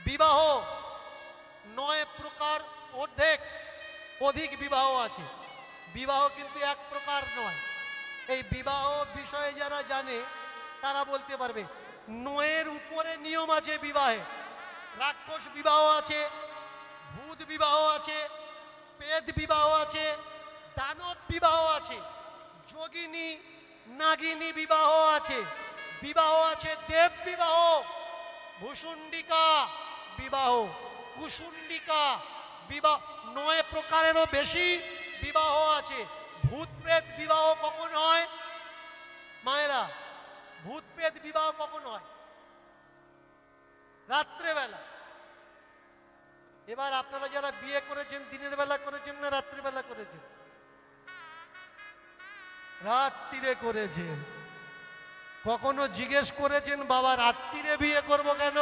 বিবাহ 9 প্রকার অধিক বিবাহ আছে। বিবাহ কিন্তু এক প্রকার নয়। এই বিবাহ বিষয়ে যারা জানে তারা বলতে পারবে। 9 উপরে নিয়ম আছে বিবাহে। রাক্ষস বিবাহ আছে, ভূত বিবাহ আছে, প্রেত বিবাহ আছে, দানব বিবাহ আছে, যোগিনী নাগিনী বিবাহ আছে, বিবাহ আছে দেব বিবাহ, ভূষুণ্ডিকা বিবাহ, কুসুণ্ডিকা বিবাহ। 9 প্রকারেরও বেশি বিবাহ আছে। ভূত প্রেত বিবাহ কখন হয় মায়েরা? ভূত প্রেত বিবাহ কখন হয়? রাত্রেবেলা। এবার আপনারা যারা বিয়ে করেছেন দিনের বেলা করেছেন না রাত্রিবেলা করেছেন? রাত্রিরে করেছেন। কখনো জিজ্ঞেস করেছেন বাবা রাত্রিরে বিয়ে করব কেন?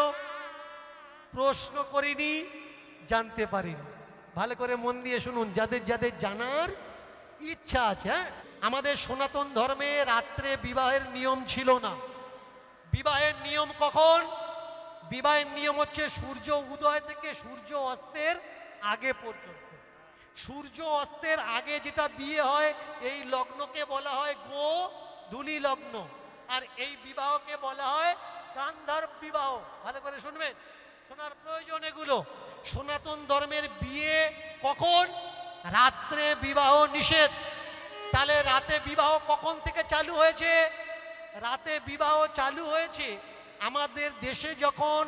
প্রশ্ন করিনি, জানতে পারিনি। ভালো করে মন দিয়ে শুনুন, যাদের যাদের জানার ইচ্ছা আছে। আমাদের সনাতন ধর্মে রাত্রে বিবাহের নিয়ম ছিল না। বিবাহের নিয়ম কখন? বিবাহের নিয়ম হচ্ছে সূর্য উদয় থেকে সূর্য অস্তের আগে পর্যন্ত। সূর্য অস্তের আগে যেটা বিয়ে হয় এই লগ্নকে বলা হয় গোধূলি লগ্ন, আর এই বিবাহকে বলা হয় গান্ধার্ব বিবাহ। ভালো করে শুনবেন, শোনার প্রয়োজন এগুলো। সনাতন ধর্মের বিয়ে কখন? রাত্রে বিবাহ নিষেধ। তাহলে রাতে বিবাহ কখন থেকে চালু হয়েছে? রাতে বিবাহ চালু হয়েছে আমাদের দেশে যখন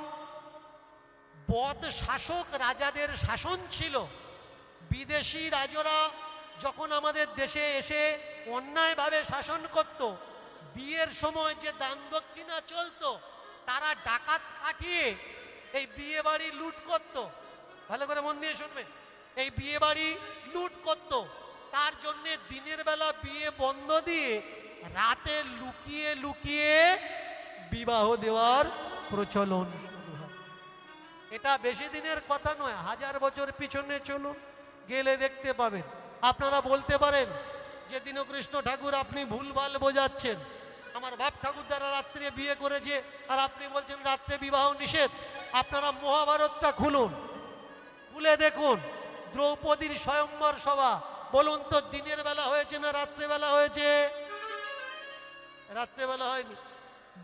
বদ শাসক রাজাদের শাসন ছিল। বিদেশি রাজারা যখন আমাদের দেশে এসে অন্যায়ভাবে শাসন করত, বিয়ের সময় যে দান দক্ষিণা চলতো, তারা ডাকাত পাঠিয়ে এই বিয়ে বাড়ি লুট করত। ভালো করে মন দিয়ে শুনবে, এই বিয়ে বাড়ি লুট করত। তার জন্য দিনের বেলা বিয়ে বন্ধ দিয়ে রাতে লুকিয়ে লুকিয়ে বিবাহ দেওয়ার প্রচলন শুরু হয়। এটা বেশি দিনের কথা নয়, 1000 বছর পিছনে চলুন, গেলে দেখতে পাবেন। আপনারা বলতে পারেন যে দীনকৃষ্ণ ঠাকুর আপনি ভুলভাল বোঝাচ্ছেন। আমার বাপ ঠাকুর দ্বারা রাত্রে বিয়ে করেছে আর আপনি বলছেন রাত্রে বিবাহ নিষেধ। আপনারা মহাভারতটা খুলুন, খুলে দেখুন দ্রৌপদীর স্বয়ম্বর সভা। বলুন তো দিনের বেলা হয়েছে না রাত্রেবেলা হয়েছে? রাত্রেবেলা হয়নি,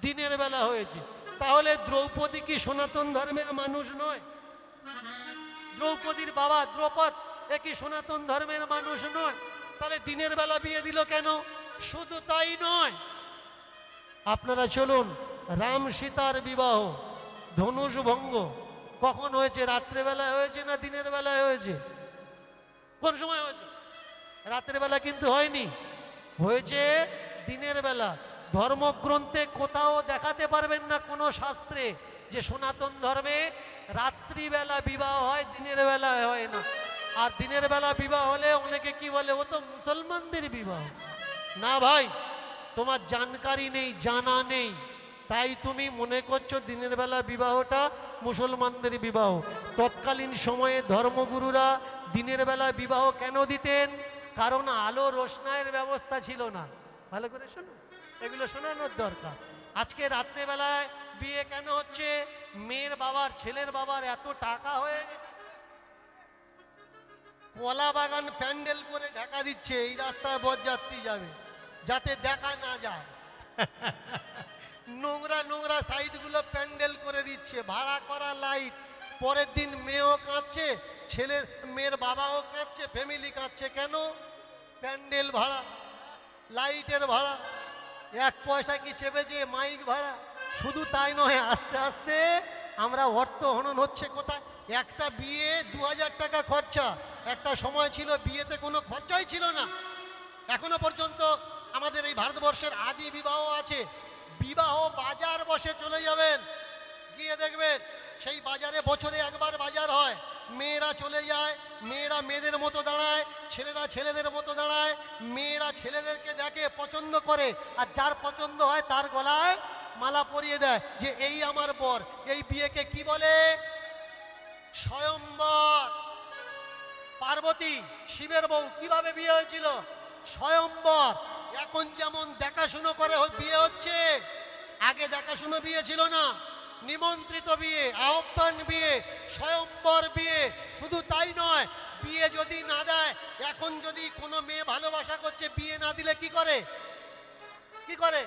দিনের বেলা হয়েছে। তাহলে দ্রৌপদী কি সনাতন ধর্মের মানুষ নয়? দ্রৌপদীর বাবা দ্রৌপদ এ কি সনাতন ধর্মের মানুষ নয়? তাহলে দিনের বেলা বিয়ে দিল কেন? শুধু তাই নয়, আপনারা চলুন রাম সীতার বিবাহ ধনুষ ভঙ্গ কখন হয়েছে? রাত্রেবেলায় হয়েছে না দিনের বেলায় হয়েছে? কোন সময় হয়েছে? রাত্রেবেলা কিন্তু হয়নি, হয়েছে দিনের বেলা। ধর্মগ্রন্থে কোথাও দেখাতে পারবেন না কোনো শাস্ত্রে যে সনাতন ধর্মে রাত্রিবেলা বিবাহ হয়, দিনের বেলায় হয় না। আর দিনের বেলা বিবাহ হলে অনেকে কি বলে, ও তো মুসলমানদের বিবাহ। না ভাই, তোমার জানকারি নেই, জানা নেই, তাই তুমি মনে করছো দিনের বেলা বিবাহটা মুসলমানদের বিবাহ। তৎকালীন সময়ে ধর্মগুরুরা দিনের বেলা বিবাহ কেন দিতেন? কারণ আলো রোশনাইয়ের ব্যবস্থা ছিল না। ভালো করে শোনো, এগুলো শোনানোর দরকার। আজকে রাত্রেবেলায় বিয়ে কেন হচ্ছে? মেয়ের বাবার ছেলের বাবার এত টাকা হয়ে কলা বাগান প্যান্ডেল করে ঢাকা দিচ্ছে এই রাস্তায় বরযাত্রী যাবে যাতে দেখা না যায়। নোংরা নোংরা সাইডগুলো প্যান্ডেল করে দিচ্ছে, ভাড়া করা লাইট। পরের দিন মেয়েও কাঁদছে, মেয়ের বাবাও কাঁদছে, ফ্যামিলি কাঁদছে। কেন? প্যান্ডেল ভাড়া, লাইটের ভাড়া, 1 পয়সা কি চেপেছে মাইক ভাড়া। শুধু তাই নয়, আস্তে আস্তে আমরা অর্থ হনন হচ্ছে কোথায়? একটা বিয়ে 2000 টাকা খরচা। একটা সময় ছিল বিয়েতে কোনো খরচাই ছিল না। এখনো পর্যন্ত আমাদের এই ভারতবর্ষের আদি বিবাহ আছে। বিবাহ বাজার বসে, চলে যাবেন গিয়ে দেখবেন সেই বাজারে বছরে একবার বাজার হয়। মেয়েরা চলে যায়, মেয়েরা মেয়েদের মতো দাঁড়ায়, ছেলেরা ছেলেদের মতো দাঁড়ায়। মেয়েরা ছেলেদেরকে দেখে, পছন্দ করে, আর যার পছন্দ হয় তার গলায় মালা পরিয়ে দেয় যে এই আমার বর। এই বিয়েকে কি বলে? স্বয়ম্বর। পার্বতী শিবের বউ, কিভাবে বিয়ে হয়েছিল? স্বয়ম্বর। এখন যেমন দেখাশুনো করে বিয়ে হচ্ছে, আগে দেখাশুনো বিয়ে ছিল না। নিমন্ত্রিত বিয়ে, আহ্বান বিয়ে, স্বয়ম্বর বিয়ে। শুধু তাই নয়, বিয়ে যদি না দেয়, এখন যদি কোনো মেয়ে ভালোবাসা করছে, বিয়ে না দিলে কি করে? কি করে?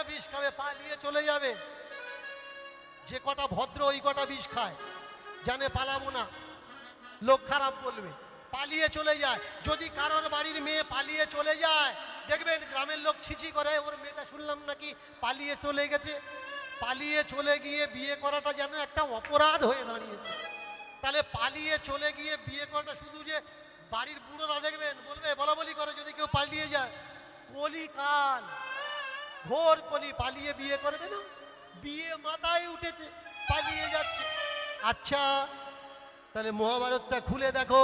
বিষ খাবে, পালিয়ে চলে যাবে। যে কটা ভদ্র ওই কটা বিষ খায়, জানে পালাবো না, লোক খারাপ বলবে, পালিয়ে চলে যায়। যদি কারোর বাড়ির মেয়ে পালিয়ে চলে যায়, দেখবেন গ্রামের লোক ছিছি করে, ওর মেয়েটা শুনলাম নাকি পালিয়ে চলে গেছে। পালিয়ে চলে গিয়ে বিয়ে করাটা যেন একটা অপরাধ হয়ে দাঁড়িয়েছে। তাহলে পালিয়ে চলে গিয়ে বিয়ে করাটা শুধু যে বাড়ির বুড়োরা দেখবেন বলবে, বলা বলি করে যদি কেউ পালিয়ে যায়, কলিকাল, ঘোর কলি, পালিয়ে বিয়ে করবে না। বিয়ে মাথায় উঠেছে, পালিয়ে যাচ্ছে। আচ্ছা, তাহলে মহাভারতটা খুলে দেখো,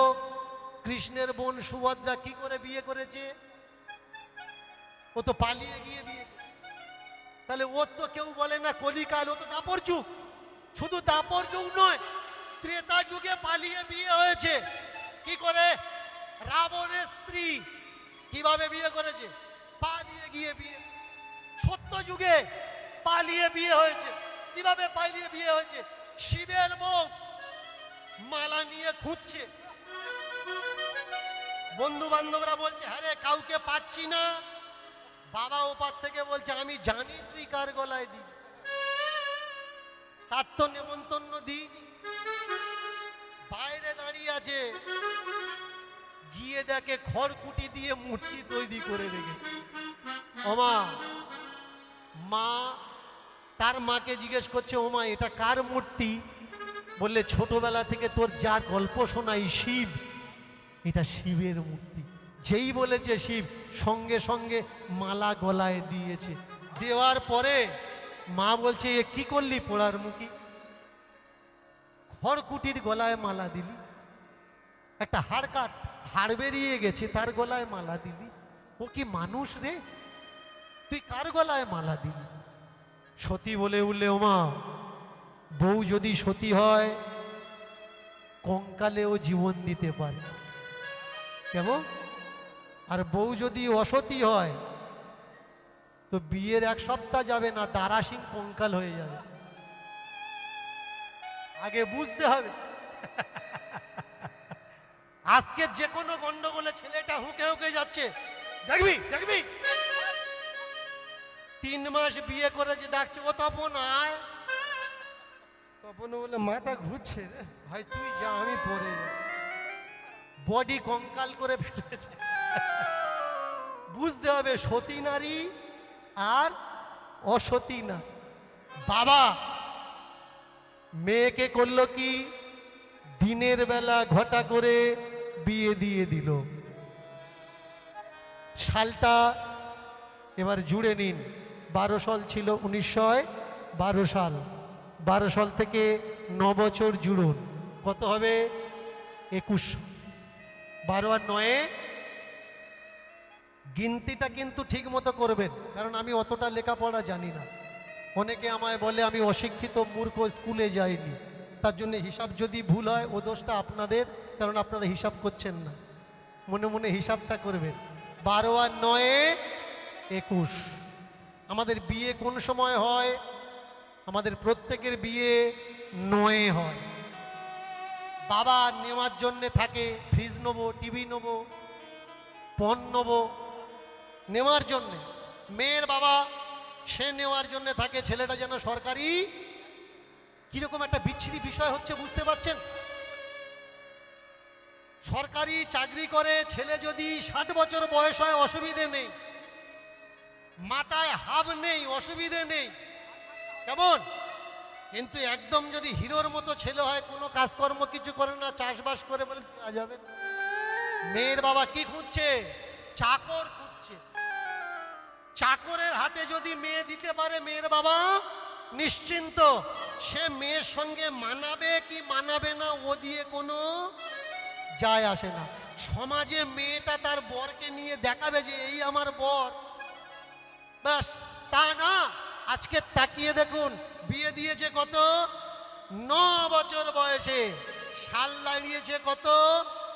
কৃষ্ণের বোন সুভদ্রা কি করে বিয়ে করেছে? ও তো পালিয়ে গিয়ে বিয়ে। তাহলে ওর তো কেউ বলে না কলিকাল, ও তো দাপর যুগ। শুধু দাপর যুগ নয়, ত্রেতা যুগে পালিয়ে বিয়ে হয়েছে। কি করে? রাবণের স্ত্রী কিভাবে বিয়ে করেছে? পালিয়ে গিয়ে বিয়ে। সত্য যুগে পালিয়ে বিয়ে হয়েছে। কিভাবে পালিয়ে বিয়ে হয়েছে? শিবের বউ মালা নিয়ে খুঁজছে, বন্ধু বান্ধবরা বলছে হ্যাঁ রে কাউকে পাচ্ছি না। বাবা ওপার থেকে বলছে আমি জানি তুই কার গলায় দিবি, তার তো নেমন্তন্ন দিই। বাইরে দাঁড়িয়ে আছে, গিয়ে দেখে খড়কুটি দিয়ে মূর্তি তৈরি করে রেখেছে। ওমা, মা তার মাকে জিজ্ঞেস করছে, ওমা এটা কার মূর্তি? বললে ছোটবেলা থেকে তোর যা গল্প শোনাই শিব, এটা শিবের মূর্তি। যেই বলেছে শিব, সঙ্গে সঙ্গে মালা গলায় দিয়েছে। দেওয়ার পরে মা বলছে এ কি করলি পোড়ার মুখী? খড়কুটির গলায় মালা দিলি, একটা হাড় কাট, হাড় বেরিয়ে গেছে, তার গলায় মালা দিলি। ও কি মানুষ রে? তুই কার গলায় মালা দিলি? সতী বলে উঠলে, ওমা বউ যদি সতী হয় কঙ্কালেও জীবন দিতে পারে, কেমন? আর বউ যদি অসতী হয় তো বিয়ের এক সপ্তাহ যাবে না, দারাসিং কঙ্কাল হয়ে যাবে। আগে বুঝতে হবে। আজকে যে কোনো গন্ডগোলে ছেলেটা হুকে হুকে যাচ্ছে, দেখবি দেখবি 3 মাস বিয়ে করেছে, ডাকছে ও তপন আয়। তপন বলে মাথা ঘুরছে রে ভাই, তুই যা, আমি পড়ে যা। বডি কঙ্কাল করে ফেলেছে। বুঝতে হবে সতী নারী আর অসতী না। বাবা মেয়েকে করলো কি, দিনের বেলা ঘটা করে বিয়ে দিয়ে দিল। সালটা এবার জুড়ে নিন, 12 সাল ছিল, 1912 সাল। 12 সাল থেকে 9 বছর জুড়ুন, কত হবে? 21। 12 আর 9, গিনতিটা কিন্তু ঠিক মতো করবেন, কারণ আমি অতটা লেখাপড়া জানি না। অনেকে আমায় বলে আমি অশিক্ষিত মূর্খ, স্কুলে যাইনি। তার জন্য হিসাব যদি ভুল হয় ও দোষটা আপনাদের, কারণ আপনারা হিসাব করছেন না। মনে মনে হিসাবটা করবেন। 12 আর 9, 21। আমাদের বিয়ে কোন সময় হয়? আমাদের প্রত্যেকের বিয়ে 9 হয়। বাবা নেওয়ার জন্যে থাকে, ফ্রিজ নেবো, টিভি নেবো, পণ নেবো, নেওয়ার জন্যে। মেয়ের বাবা সে নেওয়ার জন্য থাকে ছেলেটা যেন সরকারি। কিরকম একটা বিচ্ছিরি বিষয় হচ্ছে বুঝতে পারছেন? সরকারি চাকরি করে ছেলে যদি 60 বছর বয়স হয় অসুবিধে নেই, মাথায় হাব নেই, অসুবিধে নেই, কেমন? কিন্তু একদম যদি হিরোর মতো ছেলে হয়, কোনো কাজকর্ম কিছু করে না, চাষবাস করে, বলে দেওয়া যাবে না। মেয়ের বাবা কি খুঁজছে? চাকর খুঁজছে। চাকরের হাতে যদি মেয়ে দিতে পারে মেয়ের বাবা নিশ্চিন্ত। সে মেয়ের সঙ্গে মানাবে কি মানাবে না ও দিয়ে কোনো যায় আসে না। সমাজে মেয়েটা তার বরকে নিয়ে দেখাবে যে এই আমার বর, ব্যাস। তা না, আজকে তাকিয়ে দেখুন, বিয়ে দিয়েছে কত? 9 বছর বয়সে। সাল দাঁড়িয়েছে কত?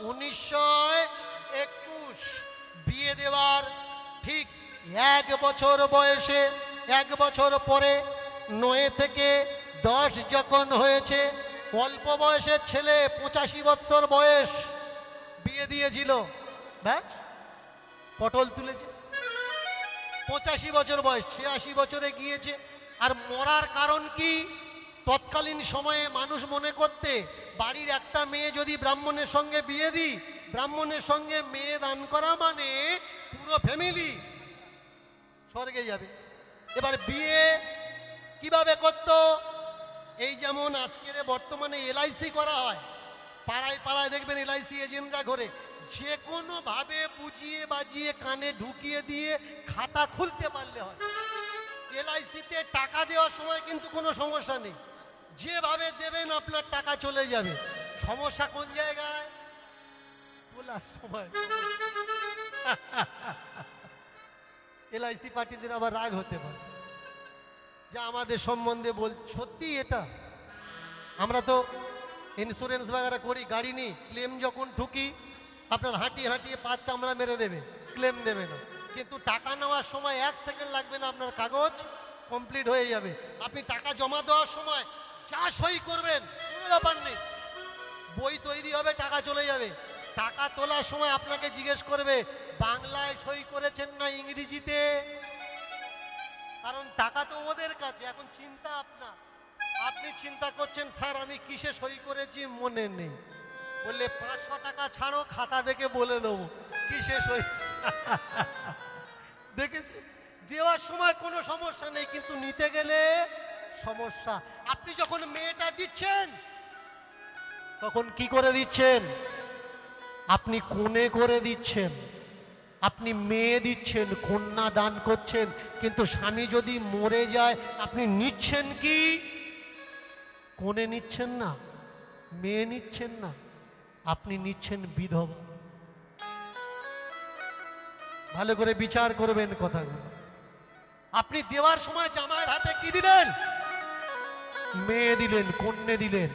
1921। বিয়ে দেওয়ার ঠিক 1 বছর বয়সে, 1 বছর পরে 9 থেকে 10 যখন হয়েছে, অল্প বয়সের ছেলে 85 বছর বয়স, বিয়ে দিয়েছিল, ব্যাস পটল তুলেছে। 85 বছর বয়স, 86 বছরে গিয়েছে। আর মরার কারণ কি? তৎকালীন সময়ে মানুষ মনে করতে বাড়ির একটা মেয়ে যদি ব্রাহ্মণের সঙ্গে বিয়ে দিই, ব্রাহ্মণের সঙ্গে মেয়ে দান করা মানে পুরো ফ্যামিলি স্বর্গে যাবে। এবার বিয়ে কিভাবে করত? এই যেমন আজকের বর্তমানে এলআইসি করা হয়, পাড়ায় পাড়ায় দেখবেন এলআইসি এজেন্টরা ঘরে, যে কোনো ভাবে বুঝিয়ে বাজিয়ে কানে ঢুকিয়ে দিয়ে খাতা খুলতে পারলে হয়। এলআইসিতে টাকা দেওয়ার সময় কিন্তু কোনো সমস্যা নেই, যেভাবে দেবেন আপনার টাকা চলে যাবে। সমস্যা কোন জায়গায়? বলার সময় এলআইসি পার্টিদের আবার রাগ হতে পারে, যা আমাদের সম্বন্ধে বল। সত্যি এটা, আমরা তো ইন্স্যুরেন্স বাগারা করি, গাড়ি নিই, ক্লেম যখন ঢুকি আপনার হাঁটিয়ে হাঁটিয়ে পাঁচ চামড়া মেরে দেবে, ক্লেম দেবে না। কিন্তু টাকা নেওয়ার সময় 1 সেকেন্ড লাগবে না, আপনার কাগজ কমপ্লিট হয়ে যাবে। আপনি টাকা জমা দেওয়ার সময় যা সই করবেন কোনো ব্যাপার নেই, বই তৈরি হবে, টাকা চলে যাবে। টাকা তোলার সময় আপনাকে জিজ্ঞেস করবে বাংলায় সই করেছেন না ইংরেজিতে, কারণ টাকা তো ওদের কাছে। এখন চিন্তা আপনার, আপনি চিন্তা করছেন স্যার আমি কিসে সই করেছি মনে নেই, বললে 500 টাকা ছাড়ো, খাতা দেখে বলে দেবো কিসে সই। দেখেছি, দেওয়ার সময় কোনো সমস্যা নেই, কিন্তু নিতে গেলে সমস্যা। আপনি যখন মেয়েটা দিচ্ছেন তখন কি করে দিচ্ছেন? আপনি কোণে করে দিচ্ছেন, আপনি মেয়ে দিচ্ছেন, কন্যা দান করছেন। কিন্তু স্বামী যদি মরে যায় আপনি নিচ্ছেন কি? কোণে নিচ্ছেন না, মেয়ে নিচ্ছেন না, আপনি নিচ্ছেন বিধবা। ভালো করে বিচার করবেন কথাগুলো। আপনি দেওয়ার সময় জামাইয়ের হাতে কি দিলেন? মেয়ে দিলেন, কন্যা দিলেন।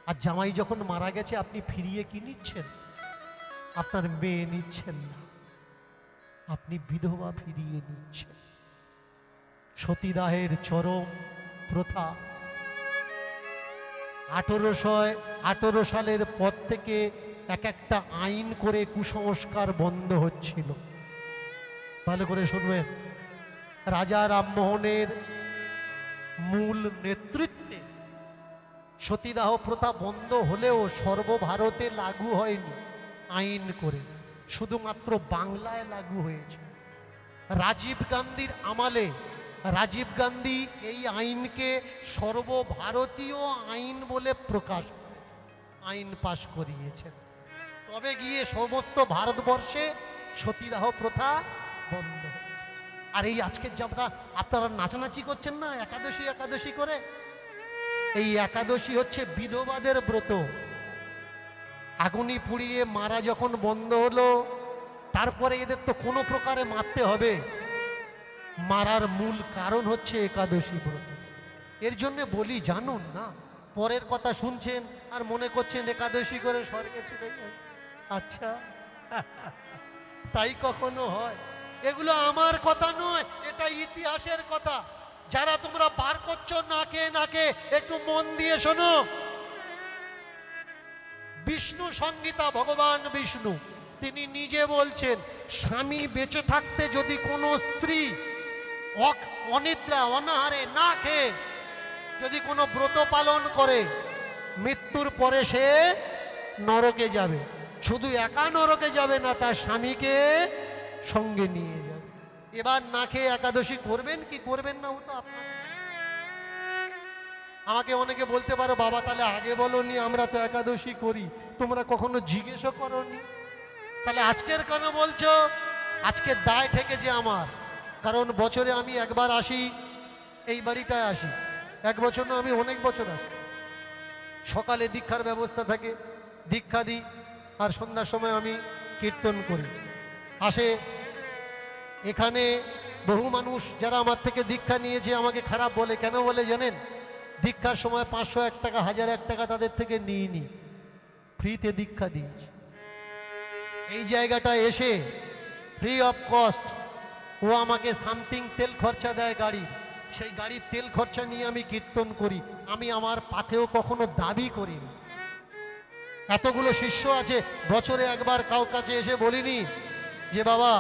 আর জামাই যখন মারা গেছে আপনি ফিরিয়ে কি নিচ্ছেন? আপনার মেয়ে নিচ্ছেন না, আপনি বিধবা ফিরিয়ে নিচ্ছেন। সতীদাহের চরম প্রথা 1818 সালের পর থেকে এক একটা আইন করে কুসংস্কার বন্ধ হচ্ছিল। ভালো করে শুনবেন, রাজা রামমোহনের মূল নেতৃত্বে সতীদাহ প্রথা বন্ধ হলেও সর্বভারতে লাগু হয়নি আইন করে, শুধুমাত্র বাংলায় লাগু হয়েছে। রাজীব গান্ধীর আমলে রাজীব গান্ধী এই আইনকে সর্বভারতীয় আইন বলে প্রকাশ করে আইন পাশ করিয়েছেন। তবে গিয়ে সমস্ত ভারতবর্ষে সতীদাহ প্রথা বন্ধ হয়েছে। আর এই আজকের যে আপনারা নাচানাচি করছেন না একাদশী একাদশী করে, এই একাদশী হচ্ছে বিধবাদের ব্রত। আগুনি পুড়িয়ে মারা যখন বন্ধ হলো, তারপরে এদের তো কোনো প্রকারে মারতে হবে। মারার মূল কারণ হচ্ছে একাদশী ব্রত। এর জন্য বলি জানুন না, পরের কথা শুনছেন আর মনে করছেন একাদশী করে স্বর্গে চলে যাবে। আচ্ছা, তাই কখনো হয়? এগুলো আমার কথা নয়, এটা ইতিহাসের কথা। যারা তোমরা বার করছো নাকে নাকে, একটু মন দিয়ে শোনো। বিষ্ণু সংহিতা, ভগবান বিষ্ণু তিনি নিজে বলছেন, স্বামী বেঁচে থাকতে যদি কোনো স্ত্রী অনিদ্রা অনাহারে না খেয়ে যদি কোনো ব্রত পালন করে, মৃত্যুর পরে সে নরকে যাবে। শুধু একা নরকে যাবে না, তার স্বামীকে সঙ্গে নিয়ে যাবে। এবার না খেয়ে একাদশী করবেন কি করবেন না ওটা আপনার। আমাকে অনেকে বলতে পারো বাবা তাহলে আগে বলোনি, আমরা তো একাদশী করি, তোমরা কখনো জিজ্ঞেসও করোনি। তাহলে আজকের কেন বলছো? আজকের দায় ঠেকেছে আমার, কারণ বছরে আমি একবার আসি, এই বাড়িটায় আসি। 1 বছর না, আমি অনেক বছর আসি। সকালে দীক্ষার ব্যবস্থা থাকে, দীক্ষা দিই, আর সন্ধ্যার সময় আমি কীর্তন করি। আসে এখানে বহু মানুষ যারা আমার থেকে দীক্ষা নিয়েছে আমাকে খারাপ বলে। কেন বলে জানেন? দীক্ষার সময় 501 টাকা 1001 টাকা তাদের থেকে নিইনি, ফ্রিতে দীক্ষা দিয়েছি। এই জায়গাটা এসে ফ্রি অফ কস্ট ও আমাকে সামথিং তেল খরচা দেয় গাড়ি, সেই গাড়ির তেল খরচা নিয়ে আমি কীর্তন করি। আমি আমার পাথেও কখনো দাবি করিনি। এতগুলো শিষ্য আছে, বছরে একবার কাউ কাছে এসে বলিনি যে বাবা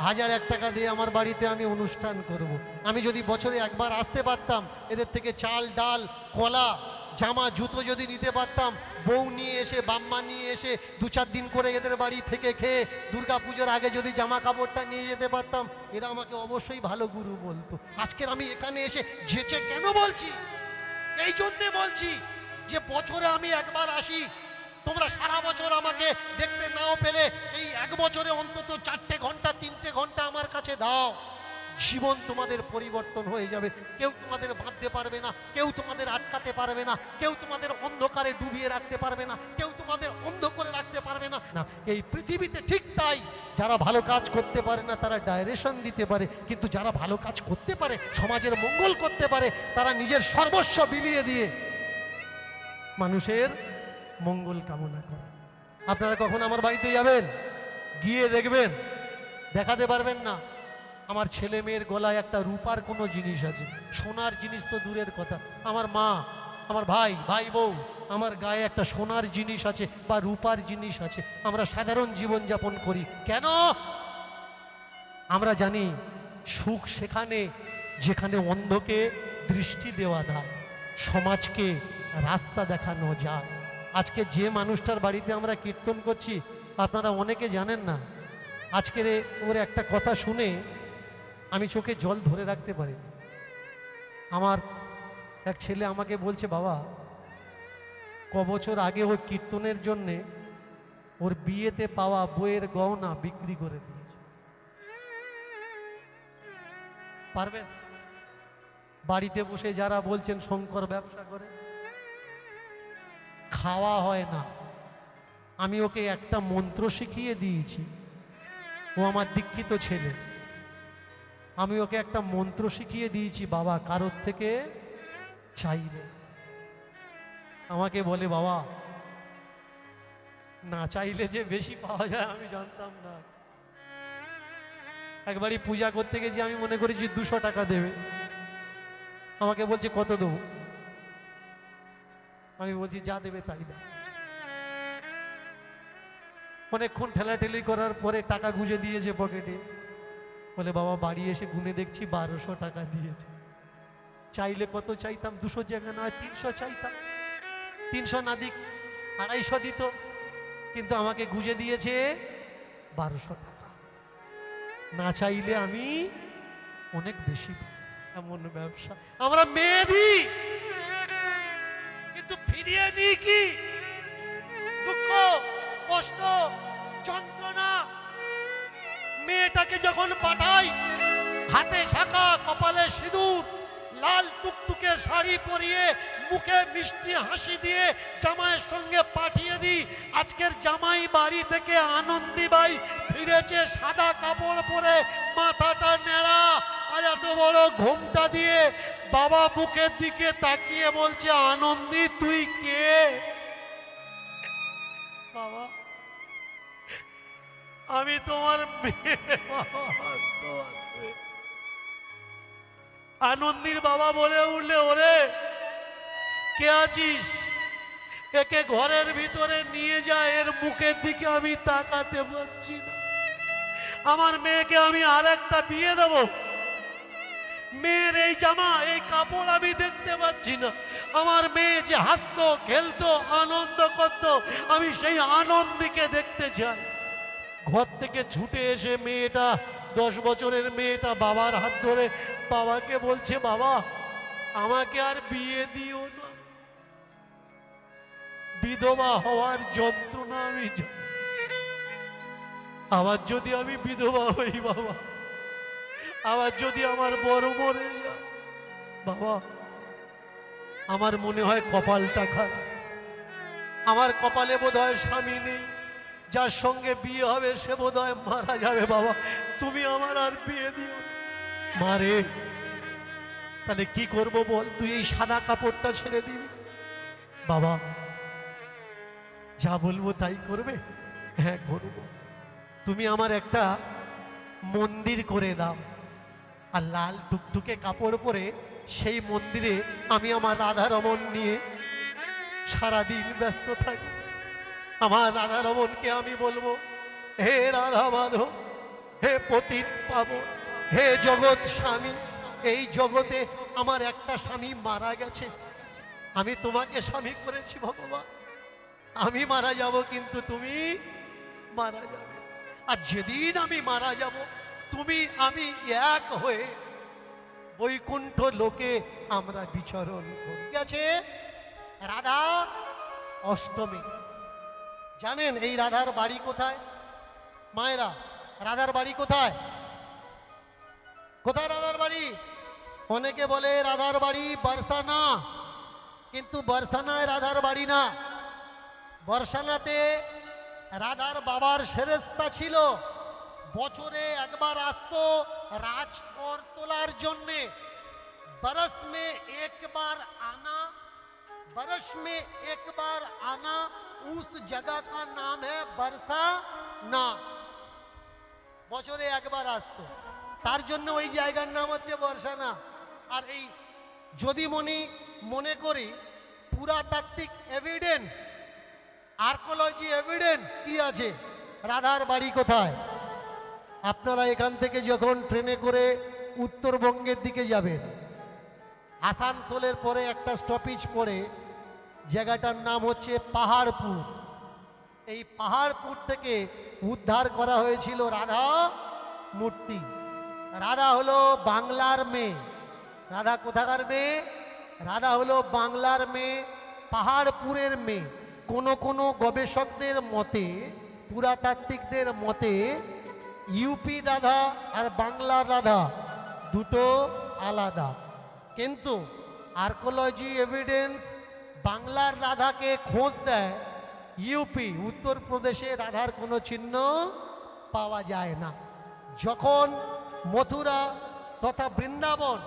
1001 টাকা দিয়ে আমার বাড়িতে আমি অনুষ্ঠান করব। আমি যদি বছরে একবার আসতে পারতাম, এদের থেকে চাল ডাল কলা জামা জুতো যদি নিতে পারতাম, বউ নিয়ে এসে বাম্মা নিয়ে এসে 2-4 দিন করে এদের বাড়ি থেকে খেয়ে দুর্গা পুজোর আগে যদি জামা কাপড়টা নিয়ে যেতে পারতাম, এরা আমাকে অবশ্যই ভালো গুরু বলতো। আজকের আমি এখানে এসে যেচে কেন বলছি? এই জন্যে বলছি যে বছরে আমি একবার আসি, তোমরা সারা বছর আমাকে দেখতে নাও পেলে এই এক বছরে অন্তত 4টে ঘন্টা 3টে ঘন্টা আমার কাছে দাও। জীবন তোমাদের পরিবর্তন হয়ে যাবে। কেউ তোমাদের বাঁধতে পারবে না, কেউ তোমাদের আটকাতে পারবে না, কেউ তোমাদের অন্ধকারে ডুবিয়ে রাখতে পারবে না, কেউ তোমাদের অন্ধ করে রাখতে পারবে না। না, এই পৃথিবীতে ঠিক তাই, যারা ভালো কাজ করতে পারে না তারা ডাইরেকশন দিতে পারে, কিন্তু যারা ভালো কাজ করতে পারে, সমাজের মঙ্গল করতে পারে, তারা নিজের সর্বস্ব বিলিয়ে দিয়ে মানুষের মঙ্গল কামনা করে। আপনারা কখন আমার বাড়িতে যাবেন, গিয়ে দেখবেন, দেখাতে পারবেন না আমার ছেলে মেয়ের গলায় একটা রূপার কোনো জিনিস আছে। সোনার জিনিস তো দূরের কথা, আমার মা, আমার ভাই, ভাই বউ, আমার গায়ে একটা সোনার জিনিস আছে বা রূপার জিনিস আছে। আমরা সাধারণ জীবন যাপন করি কেন? আমরা জানি সুখ সেখানে যেখানে অন্ধকে দৃষ্টি দেওয়া যায়, সমাজকে রাস্তা দেখানো যায়। আজকে যে মানুষটার বাড়িতে আমরা কীর্তন করছি, আপনারা অনেকে জানেন না, আজকের ওর একটা কথা শুনে আমি চোখে জল ধরে রাখতে পারি। আমার এক ছেলে আমাকে বলছে, বাবা কবছর আগে ওর কীর্তনের জন্যে ওর বিয়েতে পাওয়া বইয়ের গহনা বিক্রি করে দিয়েছে। পারবেন? বাড়িতে বসে যারা বলছেন শঙ্কর ব্যবসা করে, খাওয়া হয় না, আমি ওকে একটা মন্ত্র শিখিয়ে দিয়েছি। ও আমার দীক্ষিত ছেলে, আমি ওকে একটা মন্ত্র শিখিয়ে দিয়েছি, বাবা কারোর থেকে চাইবে। আমাকে বলে, বাবা না চাইলে যে বেশি পাওয়া যায় আমি জানতাম না। একবারই পূজা করতে গেছি, আমি মনে করেছি 200 টাকা দেবে। আমাকে বলছে কত দেবো? আমি বলছি যা দেবে তাই দাও। অনেকক্ষণ ঠেলাঠেলি করার পরে টাকা গুঁজে দিয়েছে পকেটে। বলে, বাবা বাড়ি এসে গুনে দেখছি 1200 টাকা দিয়েছে। চাইলে কত চাইতাম? 200 জায়গা নয় 300 চাইতাম। 300 না দিক 250 দিত, কিন্তু আমাকে গুঁজে দিয়েছে 1200 টাকা। না চাইলে আমি অনেক বেশি। এমন ব্যবসা আমরা মেয়ে দিই, কিন্তু ফিরিয়ে নিই কি? দুঃখ, কষ্ট, যন্ত্রণা। মেয়েটাকে যখন পাঠাই, হাতে শাঁখা, কপালে সিঁদুর, লাল টুকটুকে শাড়ি পরিয়ে, মুখে মিষ্টি হাসি দিয়ে জামাইয়ের সঙ্গে পাঠিয়ে দিই। আজকের জামাই বাড়ি থেকে আনন্দী বাই ফিরেছে সাদা কাপড় পরে, মাথাটা নেড়া আর এত বড় ঘোমটা দিয়ে। বাবা মুখের দিকে তাকিয়ে বলছে, আনন্দী তুই কে? বাবা আমি তোমার মেয়ে। আনন্দীর বাবা বলে উঠলে, ওরে কে আছিস? একে ঘরের ভিতরে নিয়ে যায়, এর মুখের দিকে আমি তাকাতে পারছি না। আমার মেয়েকে আমি আরেকটা বিয়ে দেব, মেয়ের এই জামা এই কাপড় আমি দেখতে পাচ্ছি না। আমার মেয়ে যে হাসতো খেলতো আনন্দ করত, আমি সেই আনন্দকে দেখতে চাই। ঘর থেকে ছুটে এসে মেয়েটা, 10 বছরের মেয়েটা বাবার হাত ধরে বাবাকে বলছে, বাবা আমাকে আর বিয়ে দিও না, বিধবা হওয়ার যন্ত্রণা আমি জানি। আবার যদি আমি বিধবা হই বাবা, আবার যদি আমার বড় মরে যায় বাবা, আমার মনে হয় কপালটা খারাপ। আমার কপালে বোধহয় স্বামী নেই, যার সঙ্গে বিয়ে হবে সে বোধহয় মারা যাবে। বাবা তুমি আমার আর বিয়ে দিও মারে। তাহলে কি করব বল? তুই এই সাদা কাপড়টা ছেড়ে দিবি? বাবা যা বলবো তাই করবে? হ্যাঁ করবো। তুমি আমার একটা মন্দির করে দাও, আর লাল টুকটুকে কাপড় পরে সেই মন্দিরে আমি আমার রাধা রমন নিয়ে সারাদিন ব্যস্ত থাকি। আমার রাধা রমনকে আমি বলবো, হে রাধা মাধব, হে পতিত পাবন, হে জগৎ স্বামী, এই জগতে আমার একটা স্বামী মারা গেছে, আমি তোমাকে স্বামী করেছি ভগবান, আমি মারা যাব কিন্তু তুমি মারা যাবে, আর যেদিন আমি মারা যাব তুমি আমি এক হয়ে বৈকুণ্ঠ লোকে আমরা বিচরণ করি। ঠিক আছে? রাধা অষ্টমী, জানেন এই রাধার বাড়ি কোথায়? মায়েরা, রাধার বাড়ি কোথায়? কোথায় রাধার বাড়ি? অনেকে বলে রাধার বাড়ি বর্ষানা, কিন্তু বর্ষানায় রাধার বাড়ি না। বর্ষানাতে রাধার বাবার সেরেস্তা ছিল, বছরে একবার আসতো রাজকর তোলার জন্যে। बरस में एक बार आना, बरस में एक बार आना, उस जगह का नाम है बरसा ना। বছরে একবার আসতো, তার জন্য ওই জায়গার নাম হচ্ছে বর্ষানা। আর এই যদি মনে করি পুরাতাত্ত্বিক এভিডেন্স, আর্কোলজি এভিডেন্স কি আছে, রাধার বাড়ি কোথায়? আপনারা এখান থেকে যখন ট্রেনে করে উত্তরবঙ্গের দিকে যাবেন, আসানসোলের পরে একটা স্টপেজ পড়ে, জায়গাটার নাম হচ্ছে পাহাড়পুর। এই পাহাড়পুর থেকে উদ্ধার করা হয়েছিল রাধা মূর্তি। রাধা হলো বাংলার মেয়ে। রাধা কোথাকার মেয়ে? রাধা হলো বাংলার মেয়ে, পাহাড়পুরের মেয়ে। কোনো গবেষকদের মতে, পুরাতাত্ত্বিকদের মতে ইউপি রাধা আর বাংলার রাধা দুটো আলাদা, কিন্তু আর্কোলজি এভিডেন্স বাংলার রাধাকে খোঁজ দেয়, ইউপি উত্তরপ্রদেশে রাধার কোনো চিহ্ন পাওয়া যায় না। যখন মথুরা তথা বৃন্দাবন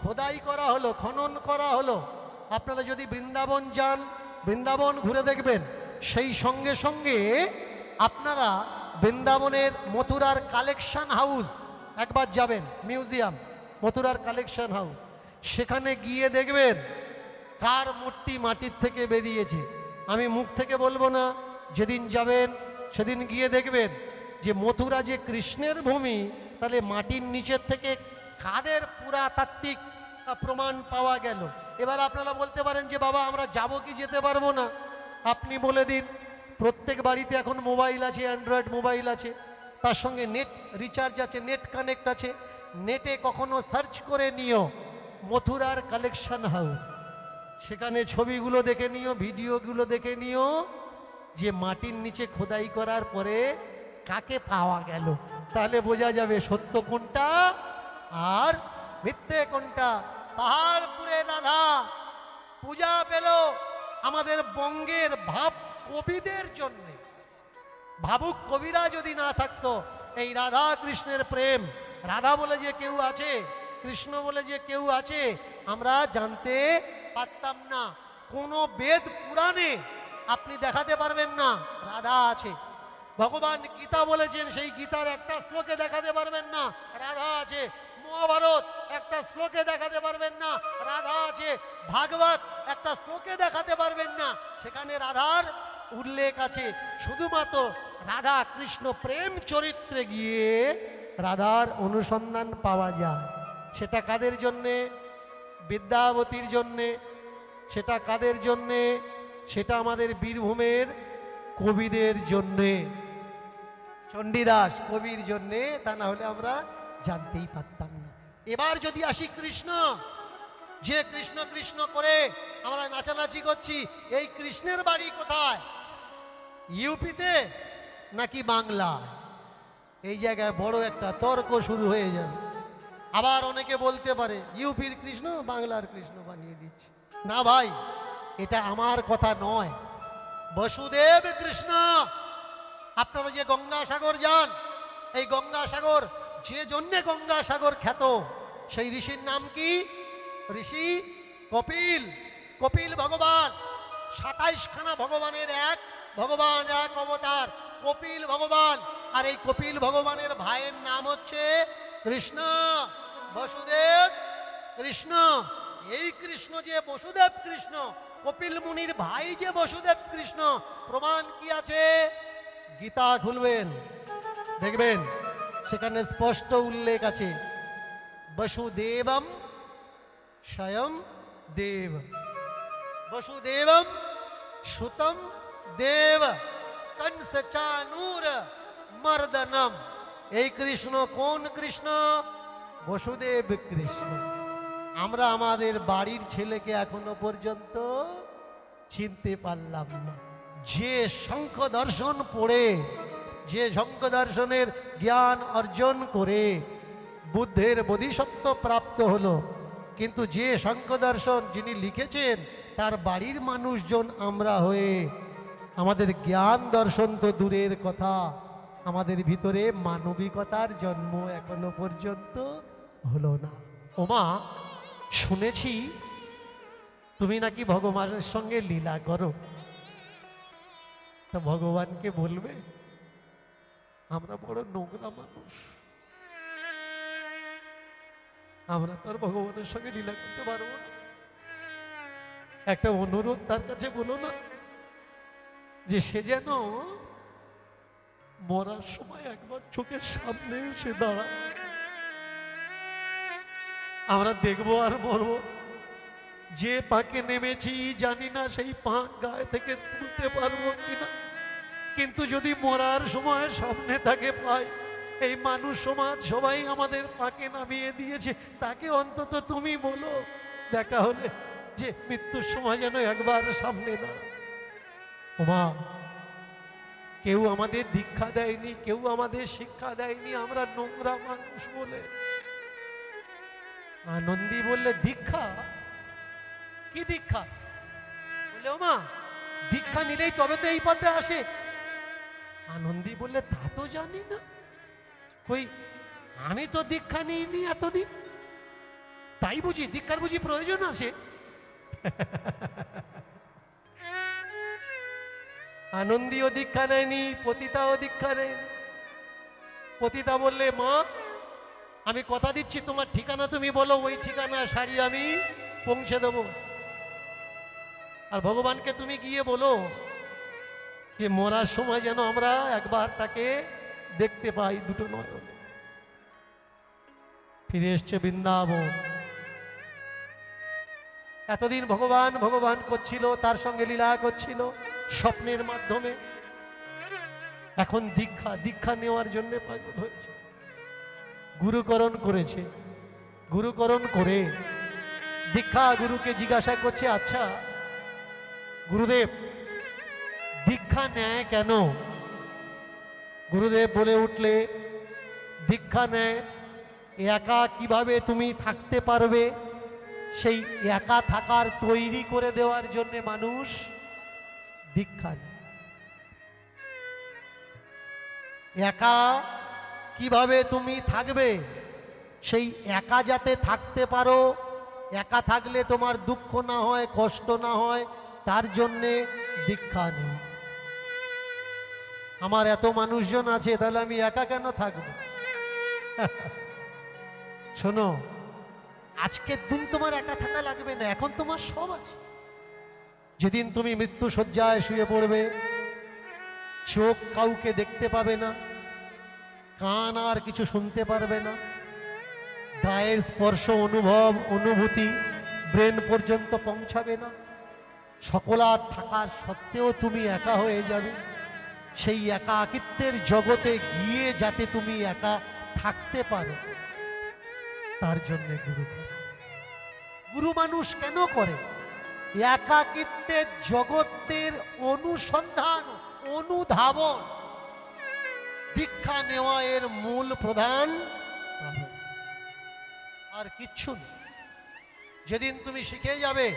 খোদাই করা হলো, খনন করা হলো, আপনারা যদি বৃন্দাবন যান, বৃন্দাবন ঘুরে দেখবেন, সেই সঙ্গে সঙ্গে আপনারা বৃন্দাবনের মথুরার কালেকশন হাউস একবার যাবেন, মিউজিয়াম, মথুরার কালেকশন হাউস, সেখানে গিয়ে দেখবেন কার মূর্তি মাটির থেকে বেরিয়েছে। আমি মুখ থেকে বলবো না, যেদিন যাবেন সেদিন গিয়ে দেখবেন যে মথুরা যে কৃষ্ণের ভূমি, তাহলে মাটির নিচের থেকে কাদের পুরাতাত্ত্বিক প্রমাণ পাওয়া গেল। এবার আপনারা বলতে পারেন যে বাবা আমরা যাব কি যেতে পারবো না? আপনি বলে দিন, প্রত্যেক বাড়িতে এখন মোবাইল আছে, অ্যান্ড্রয়েড মোবাইল আছে, তার সঙ্গে নেট রিচার্জ আছে, নেট কানেক্ট আছে, নেটে কখনো সার্চ করে নিও মথুরার কালেকশন হাউস, সেখানে ছবিগুলো দেখে নিও, ভিডিওগুলো দেখে নিও, যে মাটির নিচে খোদাই করার পরে কাকে পাওয়া গেল, তাহলে বোঝা যাবে সত্য কোনটা আর মিথ্যে কোনটা। পাহাড়পুরে রাধা পূজা পেল আমাদের বঙ্গের ভাব কবিদের জন্যে। ভাবুক কবিরা যদি না থাকতো, এই রাধা কৃষ্ণের প্রেম, রাধা বলে যে কেউ আছে, কৃষ্ণ বলে যে কেউ আছে, আমরা জানতে পারতাম না। কোনো বেদ পুরাণে আপনি দেখাতে পারবেন না রাধা আছে। ভগবান গীতা বলেছেন, সেই গীতার একটা শ্লোকে দেখাতে পারবেন না রাধা আছে। মহাভারত একটা শ্লোকে দেখাতে পারবেন না রাধা আছে। ভাগবত একটা শ্লোকে দেখাতে পারবেন না সেখানে রাধার উল্লেখ আছে। শুধুমাত্র রাধা কৃষ্ণ প্রেম চরিত্রে গিয়ে রাধার অনুসন্ধান পাওয়া যায়। সেটা কাদের জন্যে? বিদ্যাবতীর জন্যে। সেটা কাদের জন্যে? সেটা আমাদের বীরভূমের কবিদের জন্যে, চণ্ডীদাস কবির জন্যে, তা না হলে আমরা জানতেই পারতাম না। এবার যদি আসি কৃষ্ণ, যে কৃষ্ণ কৃষ্ণ করে আমরা নাচানাচি করছি, এই কৃষ্ণের বাড়ি কোথায়? ইউপিতে নাকি বাংলায়? এই জায়গায় বড় একটা তর্ক শুরু হয়ে যাবে। আবার অনেকে বলতে পারে ইউপির কৃষ্ণ বাংলার কৃষ্ণ বানিয়ে দিচ্ছে। না ভাই, এটা আমার কথা নয়। বসুদেব কৃষ্ণ। আপনারা যে গঙ্গাসাগর যান, এই গঙ্গাসাগর, যে জন্যে গঙ্গাসাগর খ্যাত, সেই ঋষির নাম কি? ঋষি কপিল। কপিল ভগবান, 27 খানা ভগবানের এক ভগবান, এক অবতার কপিল ভগবান। আর এই কপিল ভগবানের ভাইয়ের নাম হচ্ছে কৃষ্ণ। বসুদেব কৃষ্ণ, এই কৃষ্ণ যে বসুদেব কৃষ্ণ, কপিল মুনির ভাই যে বসুদেব কৃষ্ণ, প্রমাণ কি আছে? গীতা খুলবেন, দেখবেন সেখানে স্পষ্ট উল্লেখ আছে, বসুদেবম স্বয়ং দেব, বসুদেবম সুতম দেব कंस चानूर मर्दनम। এই কৃষ্ণ কোন কৃষ্ণ? বসুদেব কৃষ্ণ। আমরা আমাদের বাড়ির ছেলেকে এখনো পর্যন্ত চিনতে পারলাম না। যে শঙ্খ দর্শন পড়ে, যে শঙ্খ দর্শনের জ্ঞান অর্জন করে বুদ্ধের বোধিসত্ত্ব প্রাপ্ত হলো, কিন্তু যে শঙ্খ দর্শন যিনি লিখেছেন তার বাড়ির মানুষজন আমরা হয়ে আমাদের জ্ঞান দর্শন তো দূরের কথা, আমাদের ভিতরে মানবিকতার জন্ম এখনো পর্যন্ত হলো না। ওমা, শুনেছি তুমি নাকি ভগবানের সঙ্গে লীলা করো, তা ভগবানকে বলবে আমরা বড় নোংরা মানুষ, আমরা তো আর ভগবানের সঙ্গে লীলা করতে পারবো না। একটা অনুরোধ তার কাছে বলো না, যে সে যেন মরার সময় একবার চোখের সামনে এসে দাঁড়ায়, আমরা দেখবো আর মরবো। যে পাকে নেমেছি জানি না সেই পাক গায়ে থেকে তুলতে পারবো কিনা, কিন্তু যদি মরার সময় সামনে তাকে পাই, এই মানুষ সমাজ সবাই আমাদের পাকে নামিয়ে দিয়েছে, তাকে অন্তত তুমি বলো দেখা হলে যে মৃত্যুর সময় যেন একবার সামনে দাঁড়ায়। ওমা, কেউ আমাদের দীক্ষা দেয়নি, কেউ আমাদের শিক্ষা দেয়নি, আমরা নোংরা মানুষ বলে। আনন্দী বললে দীক্ষা কি? দীক্ষা বলে ওমা দীক্ষা নিলেই তবে তো এই পথে আসে। আনন্দী বললে তা তো জানি না, কই আমি তো দীক্ষা নিইনি এতদিন, তাই বুঝি দীক্ষার বুঝি প্রয়োজন আছে? আনন্দীও দীক্ষা নেয়নি, পতিতাও দীক্ষা নেয়নি। পতিতা বললে মা আমি কথা দিচ্ছি তোমার ঠিকানা তুমি বলো, ওই ঠিকানা শাড়ি আমি পৌঁছে দেবো। আর ভগবানকে তুমি গিয়ে বলো যে মরার সময় যেন আমরা একবার তাকে দেখতে পাই দুটো নয়নে। ফিরে এসছে বৃন্দাবন। এতদিন ভগবান ভগবান করছিল, তার সঙ্গে লীলা করছিল স্বপ্নের মাধ্যমে। এখন দীক্ষা, দীক্ষা নেওয়ার জন্য পাগল হয়েছে, গুরুকরণ করেছে। গুরুকরণ করে দীক্ষা গুরুকে জিজ্ঞাসা করছে, আচ্ছা গুরুদেব দীক্ষা নেয় কেন? গুরুদেব বলে উঠলে, দীক্ষা নেয় একা কিভাবে তুমি থাকতে পারবে সেই একা থাকার তৈরি করে দেওয়ার জন্য মানুষ দীক্ষা নেয়। একা কিভাবে তুমি থাকবে সেই একা যাতে থাকতে পারো, একা থাকলে তোমার দুঃখ না হয়, কষ্ট না হয়, তার জন্যে দীক্ষা নেই। আমার এত মানুষজন আছে, তাহলে আমি একা কেন থাকবো? শোনো, আজকের দিন তোমার একা থাকা লাগবে না, এখন তোমার সব আছে। যেদিন তুমি মৃত্যু শয্যায় শুয়ে পড়বে, চোখ কাউকে দেখতে পাবে না, কান আর কিছু শুনতে পারবে না, গায়ের স্পর্শ অনুভব অনুভূতি ব্রেন পর্যন্ত পৌঁছাবে না, সকলার থাকার সত্ত্বেও তুমি একা হয়ে যাবে। সেই একাকিত্বের জগতে গিয়ে যাতে তুমি একা থাকতে পারো, তার জন্য গুরু করে। গুরু মানুষ কেন করে? একাকিত্বের জগতের অনুসন্ধান, অনুধাবন, দীক্ষা নেওয়া এর মূল প্রধান আর কিচ্ছু নেই। যেদিন তুমি শিখে যাবে,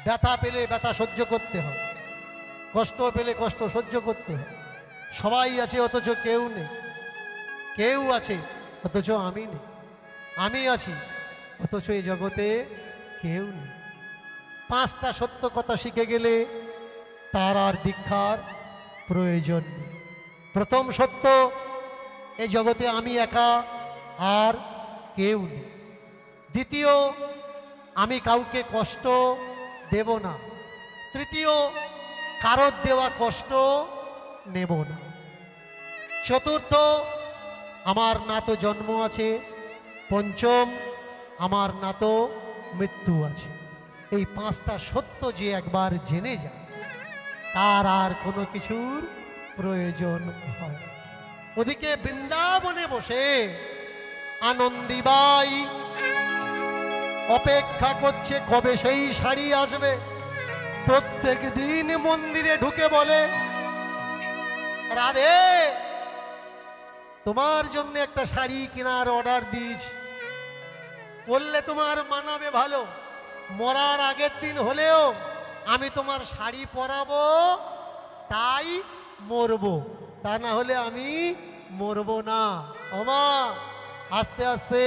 ব্যথা পেলে ব্যথা সহ্য করতে হয়, কষ্ট পেলে কষ্ট সহ্য করতে হয়। সবাই আছে অথচ কেউ নেই, কেউ আছে অথচ আমি নেই, আমি আছি অথচ এই জগতে কেউ নেই। পাঁচটা সত্য কথা শিখে গেলে তার আর দীক্ষার প্রয়োজন নেই। প্রথম সত্য, এই জগতে আমি একা আর কেউ নেই। দ্বিতীয়, আমি কাউকে কষ্ট দেব না। তৃতীয়, কারোর দেওয়া কষ্ট নেব না। চতুর্থ, আমার না তো জন্ম আছে। পঞ্চম, আমার না তো মৃত্যু আছে। এই পাঁচটা সত্য যে একবার জেনে যায়, তার আর কোনো কিছুর প্রয়োজন হয় না। ওদিকে বৃন্দাবনে বসে আনন্দীবাই অপেক্ষা করছে কবে সেই শাড়ি আসবে। প্রত্যেক দিন মন্দিরে ঢুকে বলে, রাধে, তোমার জন্য একটা শাড়ি কেনার অর্ডার দিয়েছি, বললে তোমার মানাবে ভালো। মরার আগের দিন হলেও আমি তোমার শাড়ি পরাবো, তাই মরবো, তা না হলে আমি মরবো না। ওমা, আস্তে আস্তে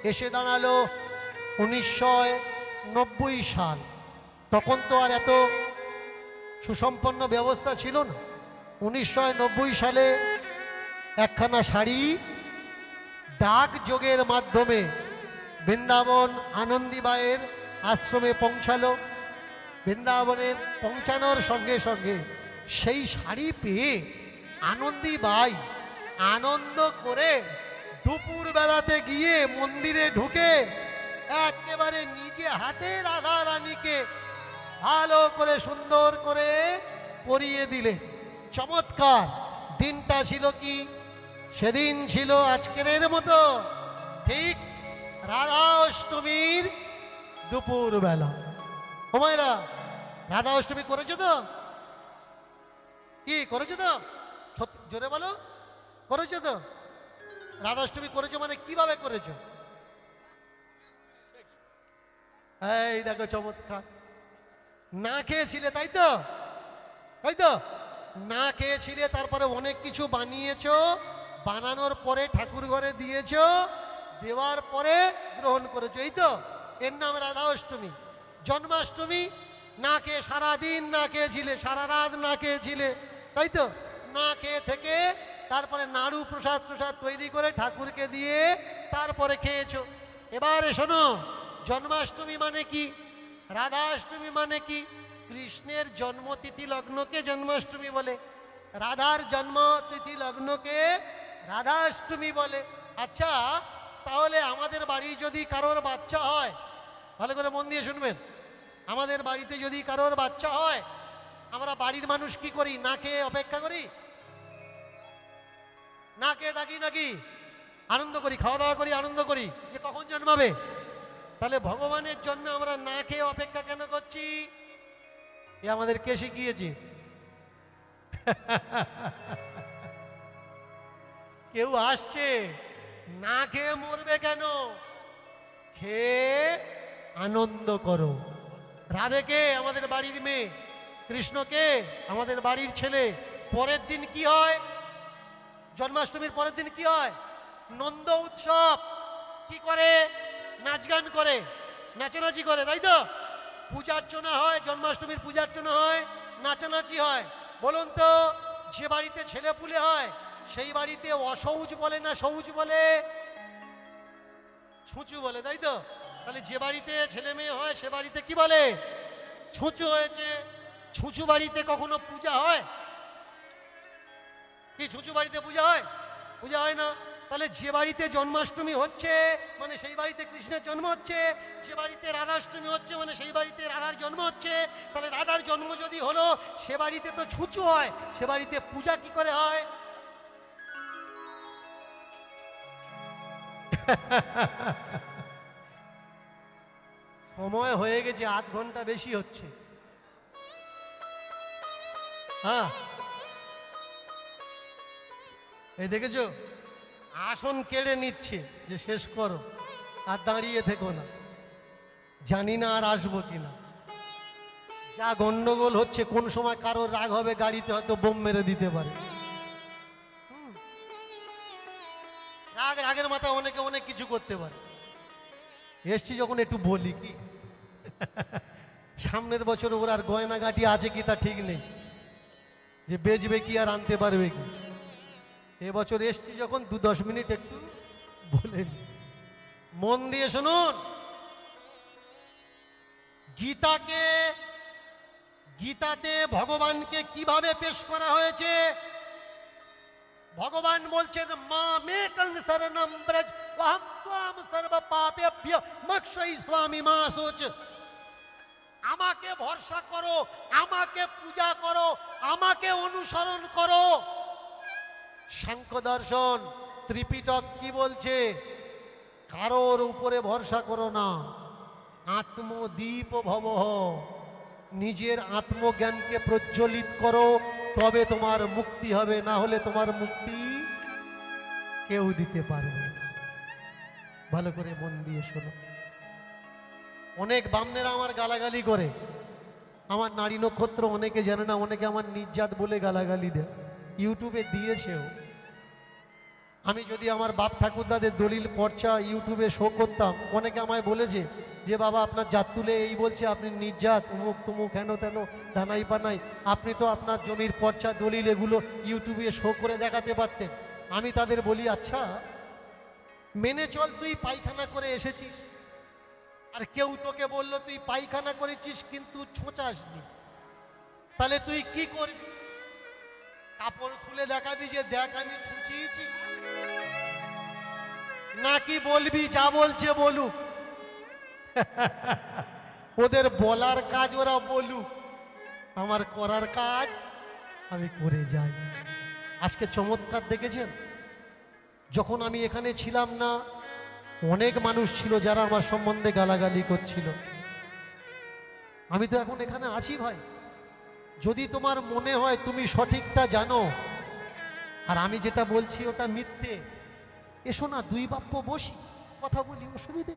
এসে দাঁড়ালো 1990 সাল। তখন তো আর এত সুসম্পন্ন ব্যবস্থা ছিল না। 1990 সালে একখানা শাড়ি ডাক যোগের মাধ্যমে বৃন্দাবন আনন্দীবাইয়ের আশ্রমে পৌঁছালো। বৃন্দাবনের পৌঁছানোর সঙ্গে সঙ্গে সেই শাড়ি পেয়ে আনন্দীবাই আনন্দ করে দুপুর বেলাতে গিয়ে মন্দিরে ঢুকে একেবারে নিজে হাতে রাধা রানীকে ভালো করে সুন্দর করে পরিয়ে দিলে। চমৎকার দিনটা ছিল কি, সেদিন ছিল আজকের মতো ঠিক রাধা অষ্টমীর দুপুর বেলা। ওমায়রা, রাধা অষ্টমী করেছো তো? কি করেছো তো? সত্যি জোরে বলো, করেছো তো? রাধা অষ্টমী করেছো মানে কিভাবে করেছো? এই দেখো চমৎকার, না খেয়েছিলে তাই তো? তাই তো, না খেয়েছিলে, তারপরে অনেক কিছু বানিয়েছো, বানানোর পরে ঠাকুর ঘরে দিয়েছো, দেওয়ার পরে গ্রহণ করেছো, এই তো? এর নাম রাধা অষ্টমী। জন্মাষ্টমী না খেয়ে সারাদিন না খেয়েছিলে, সারা রাত না খেয়েছিলে, তাই তো? না খেয়ে থেকে তারপরে নাড়ু প্রসাদ প্রসাদ তৈরি করে ঠাকুরকে দিয়ে তারপরে খেয়েছো। এবারে শোনো, জন্মাষ্টমী মানে কি, রাধাষ্টমী মানে কি? কৃষ্ণের জন্মতিথি লগ্নকে জন্মাষ্টমী বলে, রাধার জন্মতিথি লগ্নকে রাধাষ্টমী বলে। আচ্ছা, তাহলে আমাদের বাড়ি যদি কারোর বাচ্চা হয়, ভালো করে মন দিয়ে শুনবেন, আমাদের বাড়িতে যদি কারোর বাচ্চা হয়, আমরা বাড়ির মানুষ কি করি? না খেয়ে অপেক্ষা করি? না খেয়ে থাকি নাকি? আনন্দ করি, খাওয়া দাওয়া করি, আনন্দ করি যে কখন জন্মাবে। তাহলে ভগবানের জন্য আমরা না খেয়ে অপেক্ষা কেন করছি? এ আমাদের কে শিখিয়েছে? কেউ আসছে, না খেয়ে মরবে কেন? খেয়ে আনন্দ করো। রাধেকে আমাদের বাড়ির মেয়ে, কৃষ্ণকে আমাদের বাড়ির ছেলে। পরের দিন কি হয়? জন্মাষ্টমীর পরের দিন কি হয়? নন্দ উৎসব। কি করে? নাচ গান করে, নাচানাচি করে, তাই তো? পূজার্চনা হয়, জন্মাষ্টমীর পূজার্চনা হয়, নাচানাচি হয়। বলুন তো, যে বাড়িতে ছেলে পুলে হয় সেই বাড়িতে অসৌজ বলে না সৌজ বলে? ছুঁচু বলে, তাই তো? তাহলে যে বাড়িতে ছেলে মেয়ে হয় সে বাড়িতে কি বলে? ছুঁচু হয়েছে। ছুঁচু বাড়িতে কখনো পূজা হয় কি? ছুঁচু বাড়িতে পূজা হয়? পূজা হয় না। তাহলে যে বাড়িতে জন্মাষ্টমী হচ্ছে মানে সেই বাড়িতে কৃষ্ণের জন্ম হচ্ছে, যে বাড়িতে রাধাষ্টমী হচ্ছে মানে সেই বাড়িতে রাধার জন্ম হচ্ছে। তাহলে রাধার জন্ম যদি হলো, সে বাড়িতে তো ছুঁচু হয়, সে বাড়িতে পূজা কি করে হয়? সময় হয়ে গেছে, আধ ঘন্টা বেশি হচ্ছে। হ্যাঁ, এই দেখেছো, আসন কেড়ে নিচ্ছে যে শেষ করো, আর দাঁড়িয়ে থেকো না। জানি না আর আসবো কিনা। যা গন্ডগোল হচ্ছে, কোন সময় কারোর রাগ হবে, গাড়িতে হয়তো বোম মেরে দিতে পারে। রাগের মাথায় অনেকে অনেক কিছু করতে পারে। এসছি যখন একটু বলি কি, সামনের বছর ওর আর গয়নাগাটি আছে কি তা ঠিক নেই, যে বেচবে কি আর আনতে পারবে কি। এবছর এসছি যখন 2-10 মিনিট একটু বলে মন দিয়ে শুনুন। গীতাকে, গীতাতে ভগবানকে কিভাবে পেশ করা হয়েছে? ভগবান বলছেন মা মেকং শরণম ব্রজ অহং ত্বাম সর্ব পাপেভ্যো মোক্ষয়িষ্যামি মা শুচ। আমাকে ভরসা করো, আমাকে পূজা করো, আমাকে অনুসরণ করো। সাংখ্য দর্শন ত্রিপিটক কি বলছে? কারোর উপরে ভরসা করো না, আত্মদীপ ভবঃ, নিজের আত্মজ্ঞানকে প্রজ্বলিত করো, তবে তোমার মুক্তি হবে, না হলে তোমার মুক্তি কেউ দিতে পারবে না। ভালো করে মন দিয়ে শোনো। অনেক বামনেরা আমার গালাগালি করে, আমার নারী নক্ষত্র অনেকে জানে না, অনেকে আমার নির্যাত বলে গালাগালি দেয়, ইউটিউবে দিয়েছেও। আমি যদি আমার বাপ ঠাকুরদাদের দলিল পর্চা ইউটিউবে শো করতাম, অনেকে আমায় বলেছে যে বাবা আপনার জাত তুলে এই বলছে, আপনি নির্যাত উমুক তুমুক হেন তেন ধানাই পানাই, আপনি তো আপনার জমির পর্চা দলিল এগুলো ইউটিউবে শো করে দেখাতে পারতেন। আমি তাদের বলি আচ্ছা মেনে চল, তুই পায়খানা করে এসেছিস, আর কেউ তোকে বললো তুই পায়খানা করেছিস কিন্তু ছোঁচাসনি, তাহলে তুই কি করবি? কাপড় খুলে দেখাবি যে দেখ আমি ছুঁচিয়েছি, নাকি বলবি যা বলছে বলুক? ওদের বলার কাজ ওরা বলুক, আমার করার কাজ আমি করে যাই। আজকে চমৎকার দেখেছেন, যখন আমি এখানে ছিলাম না অনেক মানুষ ছিল যারা আমার সম্বন্ধে গালাগালি করছিল। আমি তো এখন এখানে আছি ভাই। যদি তোমার মনে হয় তুমি সঠিকটা জানো আর আমি যেটা বলছি ওটা মিথ্যে, এসো না দুই বাপ্য বসি কথা বলি, অসুবিধে।